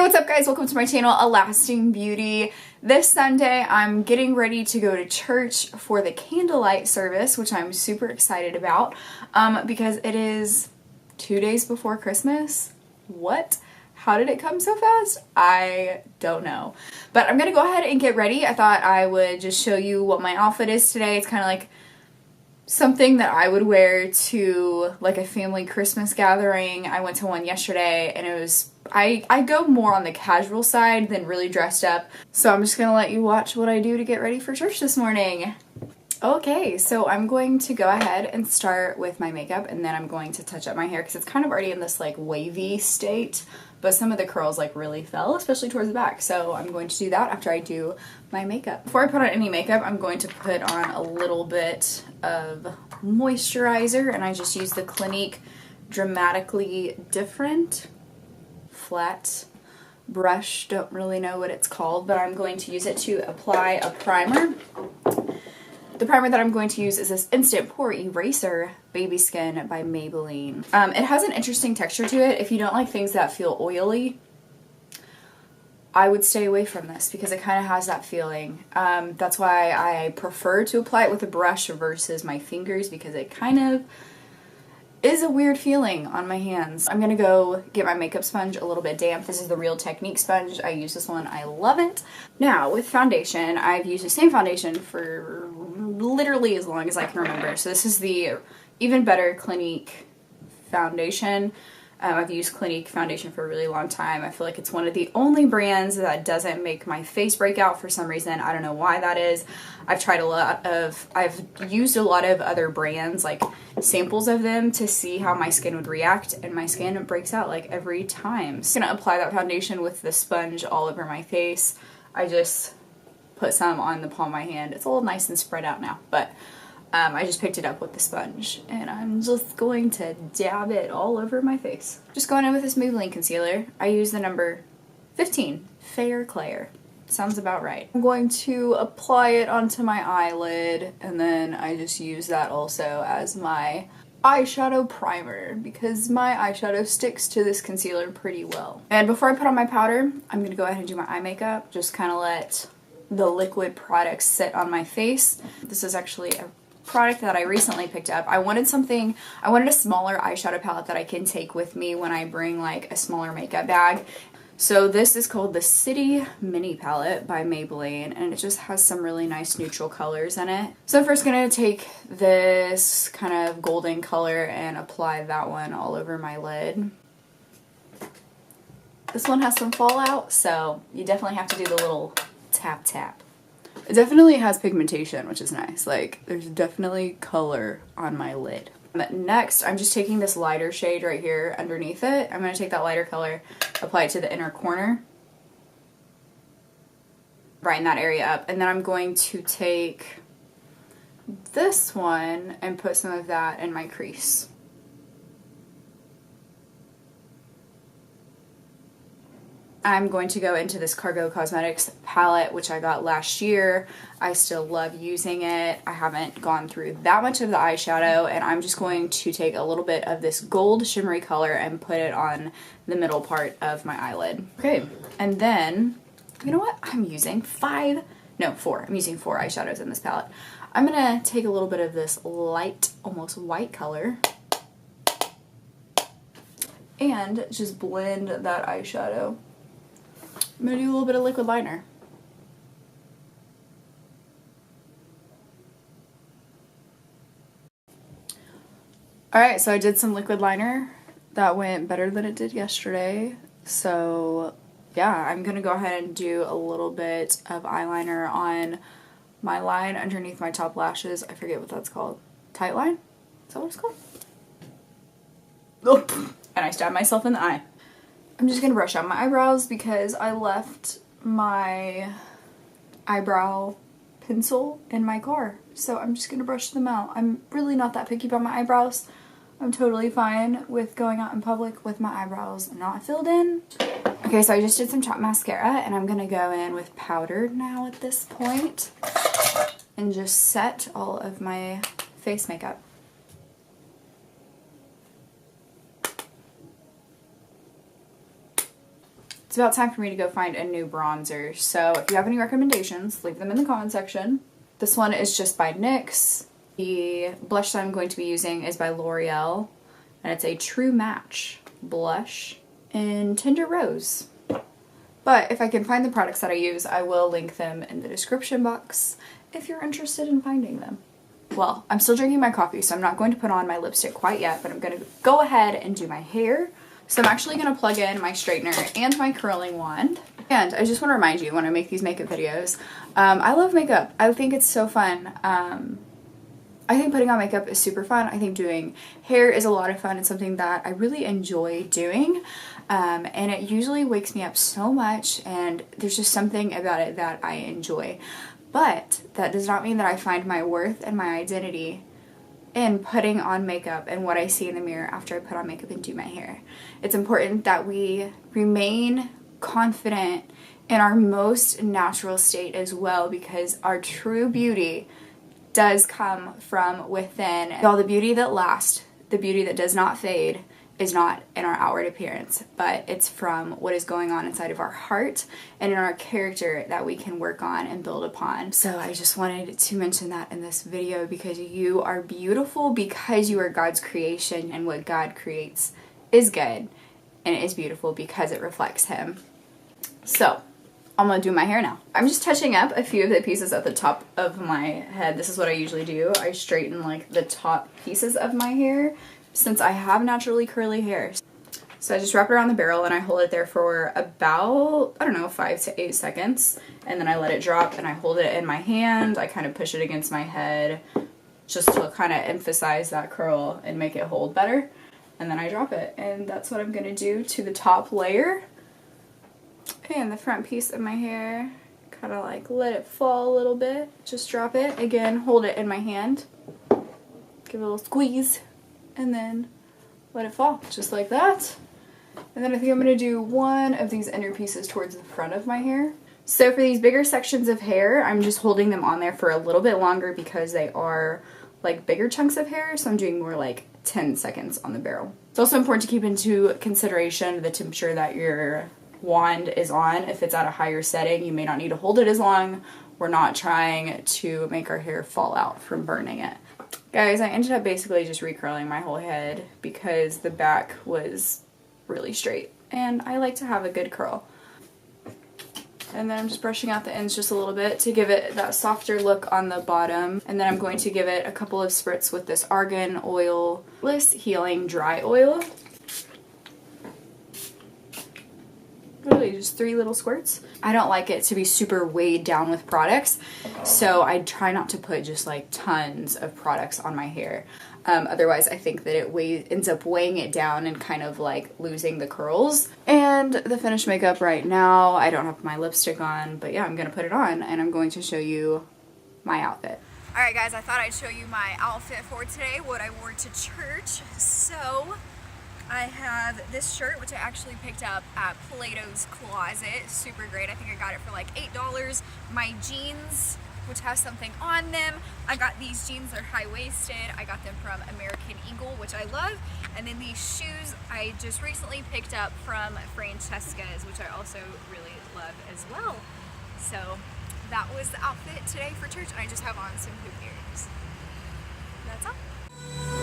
what's up guys? Welcome to my channel, A Lasting Beauty. This Sunday, I'm getting ready to go to church for the candlelight service, which I'm super excited about because it is 2 days before Christmas. What? How did it come so fast? I don't know. But I'm gonna go ahead and get ready. I thought I would just show you what my outfit is today. It's kind of like something that I would wear to like a family Christmas gathering. I went to one yesterday and it was, I go more on the casual side than really dressed up. So I'm just gonna let you watch what I do to get ready for church this morning. Okay, so I'm going to go ahead and start with my makeup, and then I'm going to touch up my hair because it's kind of already in this like wavy state, but some of the curls like really fell, especially towards the back. So I'm going to do that after I do my makeup. Before I put on any makeup, I'm going to put on a little bit of moisturizer, and I just use the Clinique Dramatically Different flat brush. Don't really know what it's called, but I'm going to use it to apply a primer. The primer that I'm going to use is this Instant Pore Eraser Baby Skin by Maybelline. It has an interesting texture to it. If you don't like things that feel oily, I would stay away from this because it kind of has that feeling. That's why I prefer to apply it with a brush versus my fingers, because it kind of is a weird feeling on my hands. I'm gonna go get my makeup sponge a little bit damp. This is the Real Technique sponge. I use this one. I love it. Now, with foundation, I've used the same foundation for literally as long as I can remember. So this is the Even Better Clinique foundation. I've used Clinique foundation for a really long time. I feel like it's one of the only brands that doesn't make my face break out for some reason. I don't know why that is. I've used a lot of other brands, like samples of them, to see how my skin would react, and my skin breaks out like every time. So I'm gonna apply that foundation with the sponge all over my face. I just put some on the palm of my hand. It's a little nice and spread out now, but I just picked it up with the sponge, and I'm just going to dab it all over my face. Just going in with this Maybelline concealer. I use the number 15, Fair Claire. Sounds about right. I'm going to apply it onto my eyelid, and then I just use that also as my eyeshadow primer because my eyeshadow sticks to this concealer pretty well. And before I put on my powder, I'm going to go ahead and do my eye makeup. Just kind of let the liquid products sit on my face. This is actually a product that I recently picked up. I wanted a smaller eyeshadow palette that I can take with me when I bring like a smaller makeup bag. So this is called the City Mini Palette by Maybelline, and it just has some really nice neutral colors in it. So I'm first gonna take this kind of golden color and apply that one all over my lid. This one has some fallout, so you definitely have to do the little tap tap. It definitely has pigmentation, which is nice. Like, there's definitely color on my lid. But next, I'm just taking this lighter shade right here underneath it. I'm going to take that lighter color, apply it to the inner corner, brighten that area up. And then I'm going to take this one and put some of that in my crease. I'm going to go into this Cargo Cosmetics palette, which I got last year. I still love using it. I haven't gone through that much of the eyeshadow, and I'm just going to take a little bit of this gold shimmery color and put it on the middle part of my eyelid. Okay, and then, you know what? I'm using four. I'm using 4 eyeshadows in this palette. I'm gonna take a little bit of this light, almost white color, and just blend that eyeshadow. I'm going to do a little bit of liquid liner. Alright, so I did some liquid liner. That went better than it did yesterday. So yeah, I'm going to go ahead and do a little bit of eyeliner on my line underneath my top lashes. I forget what that's called. Tight line? Is that what it's called? Oh, and I stabbed myself in the eye. I'm just going to brush out my eyebrows because I left my eyebrow pencil in my car. So I'm just going to brush them out. I'm really not that picky about my eyebrows. I'm totally fine with going out in public with my eyebrows not filled in. Okay, so I just did some top mascara, and I'm going to go in with powder now at this point and just set all of my face makeup. it's about time for me to go find a new bronzer. So if you have any recommendations, leave them in the comment section. This one is just by NYX. The blush that I'm going to be using is by L'Oreal, and it's a True Match blush in Tender Rose. But if I can find the products that I use, I will link them in the description box if you're interested in finding them. Well, I'm still drinking my coffee, so I'm not going to put on my lipstick quite yet, but I'm going to go ahead and do my hair. So I'm actually going to plug in my straightener and my curling wand. And I just want to remind you, when I make these makeup videos, I love makeup. I think it's so fun. I think putting on makeup is super fun. I think doing hair is a lot of fun. It's something that I really enjoy doing. And it usually wakes me up so much, and there's just something about it that I enjoy. But that does not mean that I find my worth and my identity in putting on makeup and what I see in the mirror after I put on makeup and do my hair. It's important that we remain confident in our most natural state as well, because our true beauty does come from within. All the beauty that lasts, the beauty that does not fade, is not in our outward appearance, but it's from what is going on inside of our heart and in our character that we can work on and build upon. So I just wanted to mention that in this video, because you are beautiful because you are God's creation, and what God creates is good and it is beautiful because it reflects Him. So I'm gonna do my hair now. I'm just touching up a few of the pieces at the top of my head. This is what I usually do. I straighten like the top pieces of my hair since I have naturally curly hair. So I just wrap it around the barrel and I hold it there for about, I don't know, 5 to 8 seconds. And then I let it drop and I hold it in my hand. I kind of push it against my head just to kind of emphasize that curl and make it hold better. And then I drop it. And that's what I'm gonna do to the top layer. And the front piece of my hair, kind of like let it fall a little bit. Just drop it. Again, hold it in my hand. Give it a little squeeze. And then let it fall, just like that. And then I think I'm going to do one of these inner pieces towards the front of my hair. So for these bigger sections of hair, I'm just holding them on there for a little bit longer because they are like bigger chunks of hair, so I'm doing more like 10 seconds on the barrel. It's also important to keep into consideration the temperature that your wand is on. If it's at a higher setting, you may not need to hold it as long. We're not trying to make our hair fall out from burning it. Guys, I ended up basically just recurling my whole head because the back was really straight and I like to have a good curl. And then I'm just brushing out the ends just a little bit to give it that softer look on the bottom. And then I'm going to give it a couple of spritz with this Argan Oil Bliss Healing Dry Oil. Literally just 3 little squirts. I don't like it to be super weighed down with products, so I try not to put just like tons of products on my hair. Otherwise I think that it ends up weighing it down and kind of like losing the curls. And the finished makeup right now, I don't have my lipstick on, but yeah, I'm gonna put it on and I'm going to show you my outfit. Alright guys, I thought I'd show you my outfit for today, what I wore to church. So I have this shirt, which I actually picked up at Plato's Closet. Super great. I think I got it for like $8. My jeans, which have something on them. I got these jeans, they're high-waisted. I got them from American Eagle, which I love. And then these shoes I just recently picked up from Francesca's, which I also really love as well. So that was the outfit today for church, and I just have on some hoop earrings. That's all.